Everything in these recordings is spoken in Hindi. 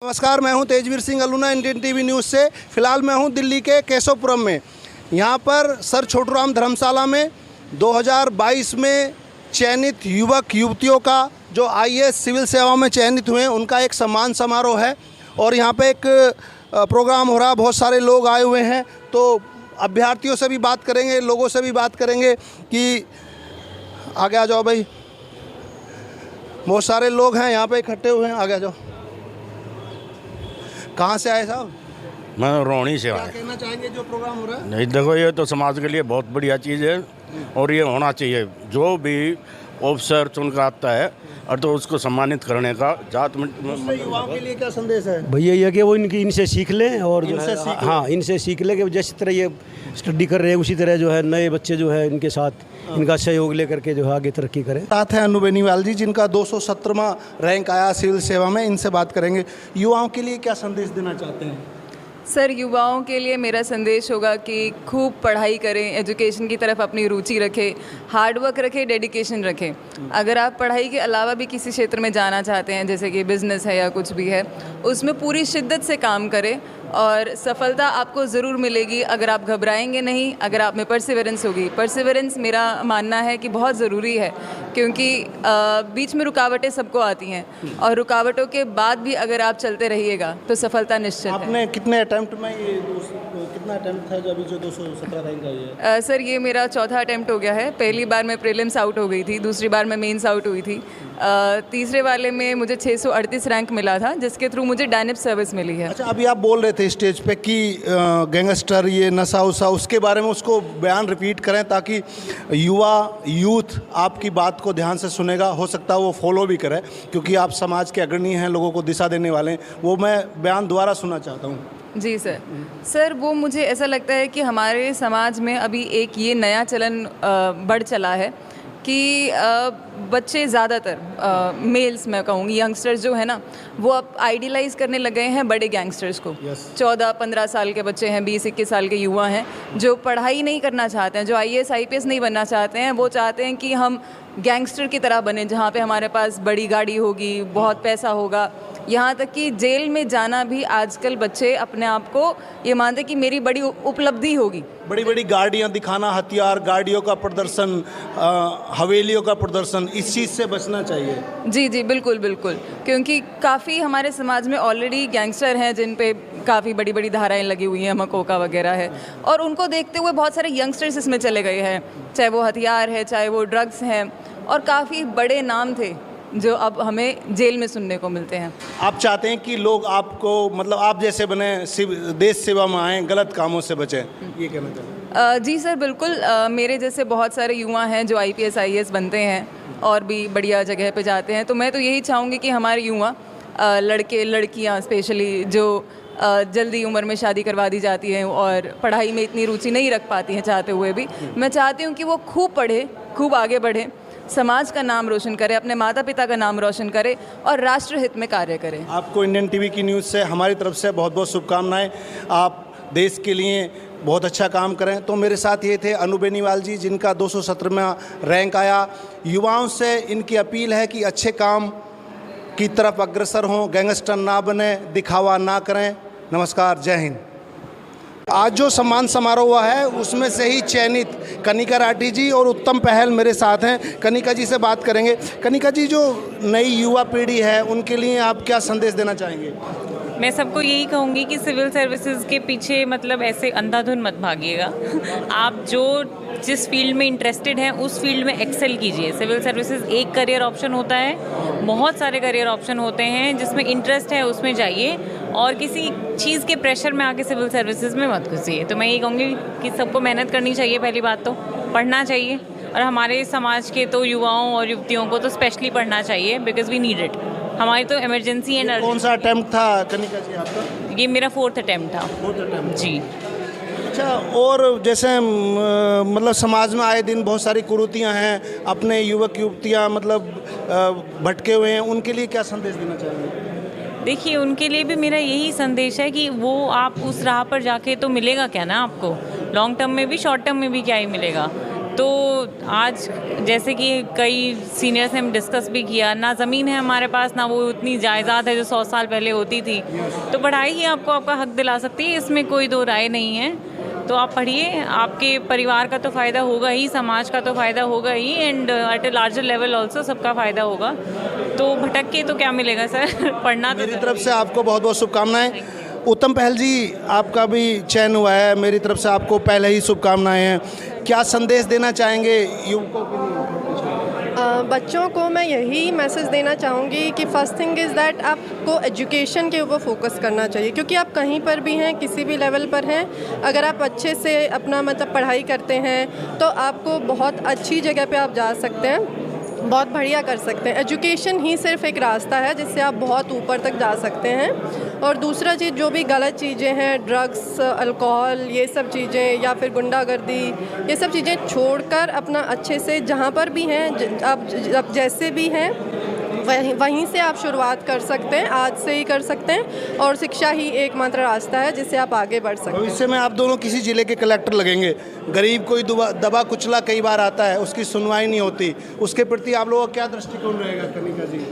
नमस्कार, मैं हूं Tejveer Singh Aluna Indian TV news से। फ़िलहाल मैं हूं दिल्ली के केशवपुरम में। यहां पर सर छोटूराम धर्मशाला में 2022 में चयनित युवक युवतियों का जो आईएएस सिविल सेवा में चयनित हुए हैं उनका एक सम्मान समारोह है और यहां पे एक प्रोग्राम हो रहा है। बहुत सारे लोग आए हुए हैं, तो अभ्यर्थियों से भी बात करेंगे, लोगों से भी बात करेंगे कि आगे आ जाओ भाई। बहुत सारे लोग हैं यहाँ पे इकट्ठे हुए हैं, आगे आ जाओ। कहाँ से आए साहब? मैं रोहनी से क्या आया। कहना चाहेंगे जो प्रोग्राम हो रहा है? नहीं देखो, ये तो समाज के लिए बहुत बढ़िया चीज़ है और ये होना चाहिए। जो भी ऑफिसर चुनकर आता है और तो उसको सम्मानित करने का जात में युवाओं के लिए क्या संदेश है? भैया ये कि वो इनसे सीख लें और जो इनसे है सीख हाँ इनसे सीख लें कि जिस तरह ये स्टडी कर रहे हैं उसी तरह जो है नए बच्चे जो है इनके साथ इनका सहयोग लेकर के जो है आगे तरक्की करें। साथ है अनु बेनीवाल जी, जिनका 217वां रैंक आया सिविल सेवा में। इनसे बात करेंगे। युवाओं के लिए क्या संदेश देना चाहते हैं? सर, युवाओं के लिए मेरा संदेश होगा कि खूब पढ़ाई करें, एजुकेशन की तरफ अपनी रुचि रखें, हार्डवर्क रखें, डेडिकेशन रखें। अगर आप पढ़ाई के अलावा भी किसी क्षेत्र में जाना चाहते हैं, जैसे कि बिज़नेस है या कुछ भी है, उसमें पूरी शिद्दत से काम करें और सफलता आपको ज़रूर मिलेगी अगर आप घबराएंगे नहीं, अगर आप में परसिवरेंस होगी। परसिवरेंस मेरा मानना है कि बहुत ज़रूरी है, क्योंकि बीच में रुकावटें सबको आती हैं और रुकावटों के बाद भी अगर आप चलते रहिएगा तो सफलता निश्चित है। आपने कितने अटेम्प्ट में ये कितना अटेम्प्ट था अभी जो 217 रैंक आई है? सर, ये मेरा चौथा अटेम्प्ट हो गया है। पहली बार मैं प्रीलिम्स आउट हो गई थी, दूसरी बार मैं मेंस आउट हुई थी, तीसरे वाले में मुझे 638 रैंक मिला था, जिसके थ्रू मुझे डायनेप सर्विस मिली है। अच्छा, अभी आप बोल रहे थे स्टेज पे कि गैंगस्टर, ये नशा उसा, उसके बारे में उसको बयान रिपीट करें ताकि यूथ आपकी बात को ध्यान से सुनेगा। हो सकता है वो फॉलो भी करे, क्योंकि आप समाज के अग्रणी हैं, लोगों को दिशा देने वाले हैं। वो मैं बयान दोबारा सुनना चाहता हूँ। जी सर, वो मुझे ऐसा लगता है कि हमारे समाज में अभी एक ये नया चलन बढ़ चला है कि बच्चे ज़्यादातर मेल्स मैं कहूँगी, यंगस्टर्स जो है ना, वो अब आइडियलाइज़ करने लग गए हैं बड़े गैंगस्टर्स को। 14-15 साल के बच्चे हैं, 20-21 साल के युवा हैं जो पढ़ाई नहीं करना चाहते हैं, जो आईएएस आईपीएस नहीं बनना चाहते हैं। वो चाहते हैं कि हम गैंगस्टर की तरह बने, जहाँ पे हमारे पास बड़ी गाड़ी होगी, बहुत पैसा होगा। यहाँ तक कि जेल में जाना भी आजकल बच्चे अपने आप को ये मानते हैं कि मेरी बड़ी उपलब्धि होगी। बड़ी बड़ी गाड़ियाँ दिखाना, हथियार, गाड़ियों का प्रदर्शन, हवेलियों का प्रदर्शन, इस चीज़ से बचना चाहिए। जी, बिल्कुल, क्योंकि काफ़ी हमारे समाज में ऑलरेडी गैंगस्टर हैं जिन पे काफ़ी बड़ी बड़ी धाराएं लगी हुई हैं, मकोका वगैरह है, और उनको देखते हुए बहुत सारे यंगस्टर्स इसमें चले गए हैं, चाहे वो हथियार है, चाहे वो ड्रग्स हैं, और काफ़ी बड़े नाम थे जो अब हमें जेल में सुनने को मिलते हैं। आप चाहते हैं कि लोग आपको, मतलब आप जैसे बने, देश सेवा में आएँ, गलत कामों से बचें, ये कहना चाहते हैं? जी सर, बिल्कुल। मेरे जैसे बहुत सारे युवा हैं जो आईपीएस आईएएस बनते हैं और भी बढ़िया जगह पे जाते हैं, तो मैं तो यही चाहूँगी कि हमारे युवा लड़के लड़कियाँ स्पेशली जो जल्दी उम्र में शादी करवा दी जाती हैं और पढ़ाई में इतनी रुचि नहीं रख पाती हैं चाहते हुए भी, मैं चाहती हूँ कि वो खूब पढ़े, खूब आगे बढ़े, समाज का नाम रोशन करे, अपने माता पिता का नाम रोशन करे और राष्ट्र हित में कार्य करें। आपको इंडियन टीवी की न्यूज़ से हमारी तरफ से बहुत बहुत शुभकामनाएं। आप देश के लिए बहुत अच्छा काम करें। तो मेरे साथ ये थे अनु बेनीवाल जी, जिनका 217वां रैंक आया। युवाओं से इनकी अपील है कि अच्छे काम की तरफ अग्रसर हों, गैंगस्टर ना बने, दिखावा ना करें। नमस्कार, जय हिंद। आज जो सम्मान समारोह हुआ है उसमें से ही चयनित कनिका राठी जी और उत्तम पहल मेरे साथ हैं। कनिका जी से बात करेंगे। कनिका जी, जो नई युवा पीढ़ी है उनके लिए आप क्या संदेश देना चाहेंगे? मैं सबको यही कहूँगी कि सिविल सर्विसेज के पीछे मतलब ऐसे अंधाधुन मत भागिएगा। आप जो जिस फील्ड में इंटरेस्टेड हैं उस फील्ड में एक्सेल कीजिए। सिविल सर्विसेज एक करियर ऑप्शन होता है, बहुत सारे करियर ऑप्शन होते हैं, जिसमें इंटरेस्ट है उसमें जाइए और किसी चीज़ के प्रेशर में आके सिविल सर्विसेज में मत घुसिए। तो मैं यही कहूँगी कि सबको मेहनत करनी चाहिए, पहली बात तो पढ़ना चाहिए, और हमारे समाज के तो युवाओं और युवतियों को तो स्पेशली पढ़ना चाहिए, बिकॉज वी नीड इट। हमारी तो इमरजेंसी है। कौन सा अटेम्प्ट था कनिका जी आपका? ये मेरा 4th अटेम्प्ट था। 4th अटेम्प्ट जी। अच्छा, और जैसे मतलब समाज में आए दिन बहुत सारी कुरीतियाँ हैं, अपने युवक युवतियाँ मतलब भटके हुए हैं, उनके लिए क्या संदेश देना चाहेंगे? देखिए, उनके लिए भी मेरा यही संदेश है कि वो आप उस राह पर जाके तो मिलेगा क्या ना आपको, लॉन्ग टर्म में भी शॉर्ट टर्म में भी क्या ही मिलेगा। तो आज जैसे कि कई सीनियर से हम डिस्कस भी किया, ना ज़मीन है हमारे पास, ना वो उतनी जायदाद है जो 100 साल पहले होती थी। तो पढ़ाई ही आपको आपका हक दिला सकती है, इसमें कोई दो राय नहीं है। तो आप पढ़िए, आपके परिवार का तो फ़ायदा होगा ही, समाज का तो फ़ायदा होगा ही, and at a larger level also सबका फ़ायदा होगा। तो भटक के तो क्या मिलेगा सर पढ़ना तो मेरी तरफ से आपको बहुत बहुत शुभकामनाएं। उत्तम पहल जी, आपका भी चयन हुआ है, मेरी तरफ से आपको पहले ही शुभकामनाएं हैं। क्या संदेश देना चाहेंगे युवकों के लिए? बच्चों को मैं यही मैसेज देना चाहूँगी कि फ़र्स्ट थिंग इज़ दैट आपको एजुकेशन के ऊपर फोकस करना चाहिए, क्योंकि आप कहीं पर भी हैं, किसी भी लेवल पर हैं, अगर आप अच्छे से अपना मतलब पढ़ाई करते हैं तो आपको बहुत अच्छी जगह पे आप जा सकते हैं, बहुत बढ़िया कर सकते हैं। एजुकेशन ही सिर्फ एक रास्ता है जिससे आप बहुत ऊपर तक जा सकते हैं। और दूसरा चीज़, जो भी गलत चीज़ें हैं, ड्रग्स, अल्कोहल, ये सब चीज़ें या फिर गुंडागर्दी, ये सब चीज़ें छोड़कर अपना अच्छे से जहाँ पर भी हैं, आप जैसे भी हैं वहीं से आप शुरुआत कर सकते हैं, आज से ही कर सकते हैं। और शिक्षा ही एकमात्र रास्ता है जिससे आप आगे बढ़ सकते हैं। भविष्य में आप दोनों किसी जिले के कलेक्टर लगेंगे। गरीब कोई दबा कुचला कई बार आता है, उसकी सुनवाई नहीं होती, उसके प्रति आप लोगों का क्या दृष्टिकोण रहेगा कनिका जी?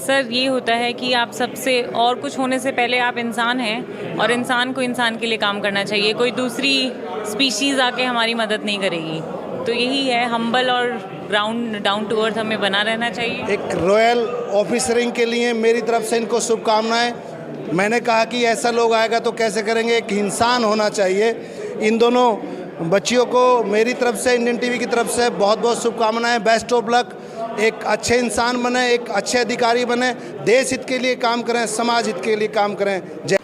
सर ये होता है कि आप सबसे और कुछ होने से पहले आप इंसान हैं, और इंसान को इंसान के लिए काम करना चाहिए। कोई दूसरी स्पीशीज़ आके हमारी मदद नहीं करेगी। तो यही है, हम्बल और डाउन टू अर्थ हमें बना रहना चाहिए। एक रॉयल ऑफिसरिंग के लिए मेरी तरफ से इनको शुभकामनाएं। मैंने कहा कि ऐसा लोग आएगा तो कैसे करेंगे, एक इंसान होना चाहिए। इन दोनों बच्चियों को मेरी तरफ से, इंडियन टीवी की तरफ से बहुत बहुत शुभकामनाएं। बेस्ट ऑफ लक, एक अच्छे इंसान बने, एक अच्छे अधिकारी बने, देश हित के लिए काम करें, समाज हित के लिए काम करें। जय।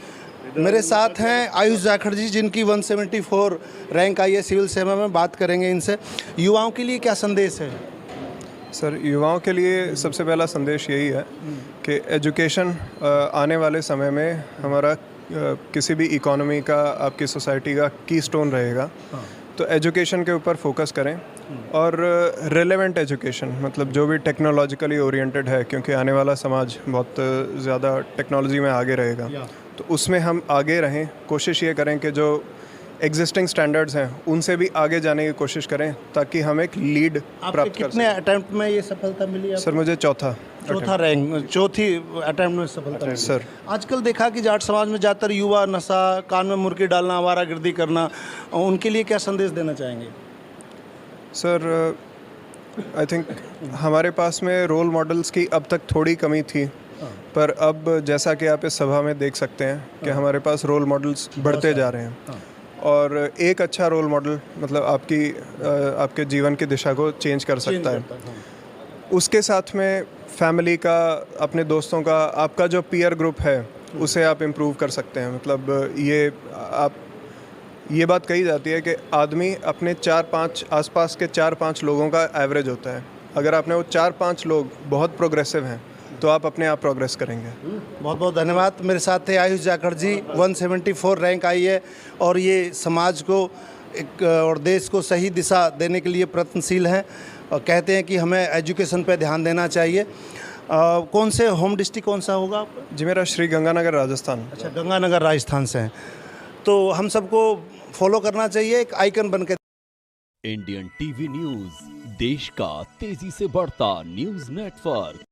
मेरे साथ हैं आयुष जाखड़ जी, जिनकी 174 रैंक आई है सिविल सेवा में। बात करेंगे इनसे। युवाओं के लिए क्या संदेश है? सर, युवाओं के लिए सबसे पहला संदेश यही है कि एजुकेशन आने वाले समय में हमारा किसी भी इकोनॉमी का, आपकी सोसाइटी का कीस्टोन रहेगा। तो एजुकेशन के ऊपर फोकस करें, और रेलेवेंट एजुकेशन, मतलब जो भी टेक्नोलॉजिकली ओरिएंटेड है, क्योंकि आने वाला समाज बहुत ज़्यादा टेक्नोलॉजी में आगे रहेगा। तो उसमें हम आगे रहें, कोशिश ये करें कि जो एग्जिस्टिंग स्टैंडर्ड्स हैं उनसे भी आगे जाने की कोशिश करें, ताकि हम एक लीड प्राप्त कर कितने अटेम्प्ट में ये सफलता मिली आपको? सर, मुझे चौथी अटेम्प्ट में सफलता मिली। सर, आजकल देखा कि जाट समाज में ज़्यादातर युवा नशा, कान में मुर्गी डालना, आवारागर्दी करना, उनके लिए क्या संदेश देना चाहेंगे? सर, आई थिंक हमारे पास में रोल मॉडल्स की अब तक थोड़ी कमी थी, पर अब जैसा कि आप इस सभा में देख सकते हैं कि हमारे पास रोल मॉडल्स बढ़ते जा रहे हैं। और एक अच्छा रोल मॉडल मतलब आपके जीवन की दिशा को चेंज कर सकता है। उसके साथ में फैमिली का, अपने दोस्तों का, आपका जो पीयर ग्रुप है उसे आप इम्प्रूव कर सकते हैं। मतलब ये बात कही जाती है कि आदमी अपने 4-5 आसपास के 4-5 लोगों का एवरेज होता है। अगर आपने वो 4-5 लोग बहुत प्रोग्रेसिव हैं तो आप अपने आप प्रोग्रेस करेंगे। बहुत बहुत धन्यवाद। मेरे साथ थे आयुष जाखड़ जी, 174 रैंक आई है, और ये समाज को और देश को सही दिशा देने के लिए प्रयत्नशील हैं, और कहते हैं कि हमें एजुकेशन पे ध्यान देना चाहिए। कौन से होम डिस्ट्रिक्ट कौन सा होगा आपका? जी, मेरा श्री गंगानगर राजस्थान। अच्छा, गंगानगर राजस्थान से हैं। तो हम सबको फॉलो करना चाहिए, एक आइकन बन के। इंडियन टीवी न्यूज, देश का तेजी से बढ़ता न्यूज नेटवर्क।